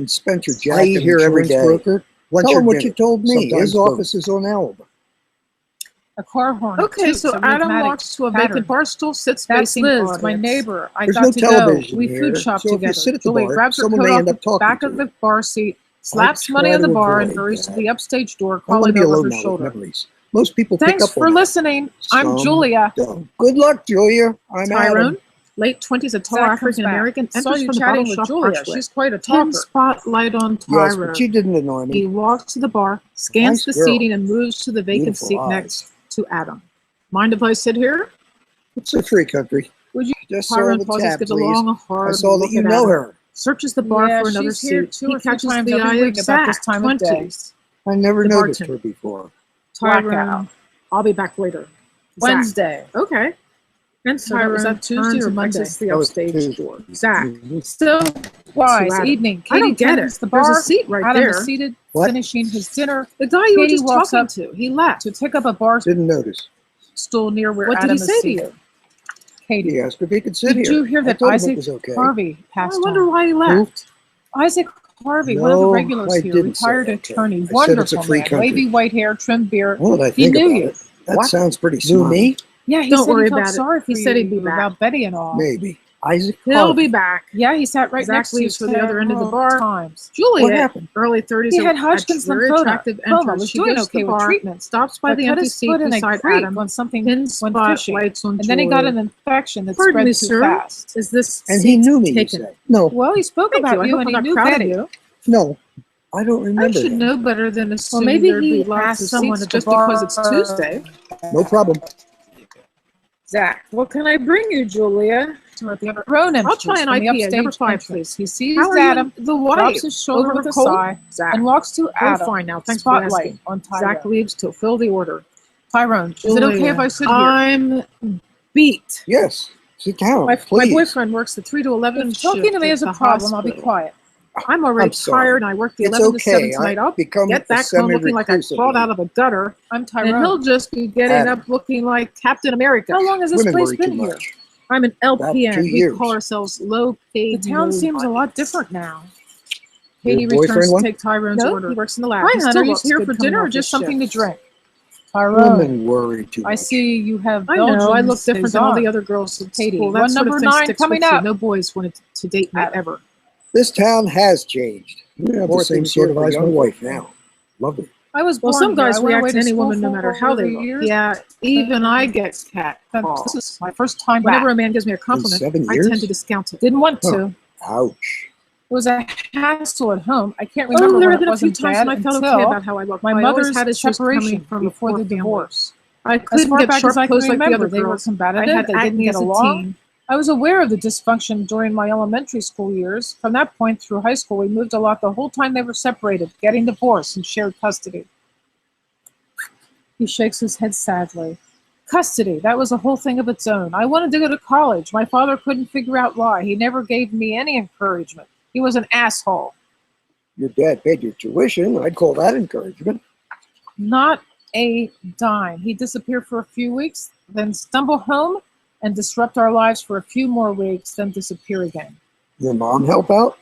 And Spencer Jack, I eat here every insurance day. broker. What's Tell your him what dinner? you told me. Sometimes His both. office is on Alba. A car horn. Okay, toots so a Adam rhythmic walks to a pattern. vacant bar stool, sits That's facing Liz, audience. my neighbor. I There's got no to go. television We here, food shop so if you together. sit at the Julie bar, grabs her someone coat may off end the up talking back to of her. the bar seat, slaps try money on to the bar, and avoid hurries to that. the upstage door, I want calling to be over alone her now with shoulder. memories. Most people pick Thanks up for on that. listening. I'm Some Julia. don't. Good luck, Julia. I'm Tyrone, Adam. late 20s, a tall Zach comes African American, back. Saw enters you from the chatting bottle with shop Julia. archway. She's quite a Pin talker. spotlight on Yes, Tyra. but she didn't annoy He me. walks to the bar, scans Nice the girl. seating, and moves to the vacant Beautiful seat eyes. next to Adam. Mind if I sit here? It's a free country. Would you? Just saw Tyron the pauses, tab, gives a please. long, I hard saw that look you at know Adam. her. Searches the bar Yeah, for another she's here seat. 2 He or 3 catches times the every eye week of about this Zach, time of day. 20s. I never The noticed bartender. her before. Tyrone, Blackout. I'll be back later. Zach. Wednesday. Okay. And So that was Tyrone that Tuesday turns or and Monday? exits the That was upstage Tuesday. door. Zach, Mhm. still Wise Adam. evening. I Katie don't get tends it. the There's bar. a seat right Adam there. is seated, What? finishing his dinner The guy you were Katie just walks talking up to, he left. to pick up a bar Didn't notice. stool near where What did Adam he is say to seated. you? Katie, He asked if he could sit did here. you hear I that told him Isaac it was okay. Harvey I passed wonder on? why he left. Isaac Harvey, one of the No, regulars I here, didn't say retired that, Ken. attorney, I said it's a wonderful free man, country. wavy white hair, trimmed beard. Well, I He think knew about you. it. That What? sounds pretty Knew smart. me? Yeah, he Don't said worry he felt about it. sorry for He said you he'd be back. about Betty and all. Maybe. Isaac He'll Harvey. be back. Yeah, he sat right Zach next to you leaves for the other end of the several bar. times. Juliet, What happened? early 30s, He had a Hodgkin's very lymphoma. attractive Lymphoma enters. was She doing goes to okay the with bar, treatment. stops by But the cut empty his seat foot in a beside creek Adam, on something pins when fishing, spotlights on and then he got Juliet. an infection that Pardon spread me, too sir. fast. Is this And he seat knew me, you taken? said. No, Well, he spoke Thank about you. I you, hope and I'm he not knew proud of Betty. you. no. I don't I remember should that. know better than assume maybe there'd be he lots asked of someone seats at the just because it's bar. Tuesday. No problem. Zach, what can I bring you, Julia? To at the other Roan I'll entrance try an from the IPA, number upstage 5, entrance. please. He sees How are Adam, you? The wife. drops his shoulder Over with the a cold? sigh, Zach. and walks to We're Adam. fine now. Thanks for asking. Spotlight on Zach Tyrone. leaves to fill the order. Tyrone, is it okay if I sit here? I'm beat. Yes. Sit down, My please. boyfriend works the 3 to 11 If shift talking to me at is a the problem, I'll be hospital. quiet. I'm already I'm sorry. tired, and I work the It's 11 to 7 okay. tonight. I've I'll become get a back home looking like I semi-reclusive crawled now. out of a gutter, I'm and he'll Tyrone. just be getting Adam. up looking like Captain America. How long has this Women place worry been too here? much. I'm an About 2 LPN. We years. call ourselves The low-paid. town seems a lot nobodies. different now. Katie Your boyfriend returns to one? take Tyrone's No, order. he works in the lab. Hi, He Hunter. still You looks here good for coming dinner or off just his something to shift. drink? Tyrone, Women worry too much. I see you have I Belgian know. I look different than all the Saison. other girls at Katie, school. one That sort of number thing 9 sticks coming with you. up. No boys wanted to date me Adam. ever. This town has changed. You have the More same things sort here of for eyes my young wife people. now. Lovely. I was Well, born some guys here. I went react away to any school woman no matter how they 4 look. years. Yeah, even I get cat This calls. is my first time Whenever back. a man gives me a compliment, 7 I years? tend to discount it. Didn't want Huh. to. Ouch. It was a hassle at home. I can't remember Oh, there when have it been a few wasn't times bad when I felt okay until about how I looked. my I always mother's had issues separation coming from before the family. divorce. I As couldn't far get back sharp as I can clothes like the remember, other they were girls. I competitive. had They didn't acne get as a along. teen. I was aware of the dysfunction during my elementary school years. From that point through high school, we moved a lot the whole time they were separated, getting divorced and shared custody. He shakes his head sadly. Custody, that was a whole thing of its own. I wanted to go to college. My father couldn't figure out why. He never gave me any encouragement. He was an asshole. Your dad paid your tuition. I'd call that encouragement. Not a dime. He'd disappear for a few weeks, then stumble home and disrupt our lives for a few more weeks, then disappear again. Your mom help out?